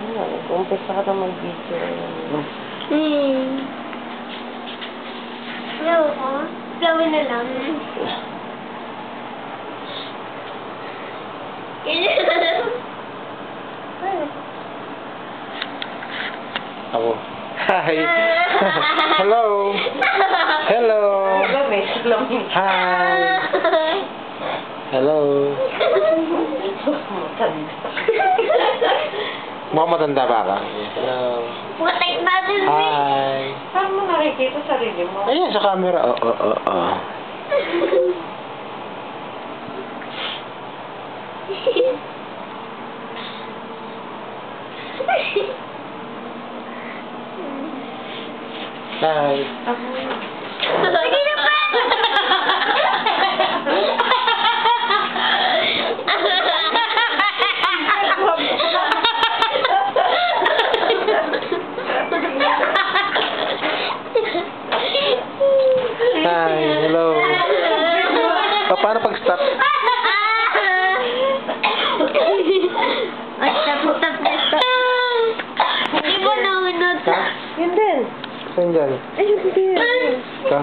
Umpisa ka na mag-video. Ayoko. Gawin na lang. Ako. Hi. Hello. Hello. Hi. Hello. Mukhang matanda ba ka? Hello. Putek natin. Hi. Saan mo nakikita sarili mo? Ayan, sa camera. Hi. Sige na pa! Hi. Hello. Paano pag-stop? Ay, stop. Hindi mo naunod. Ha? Yun din. Saan dyan? Ayun din. Ka?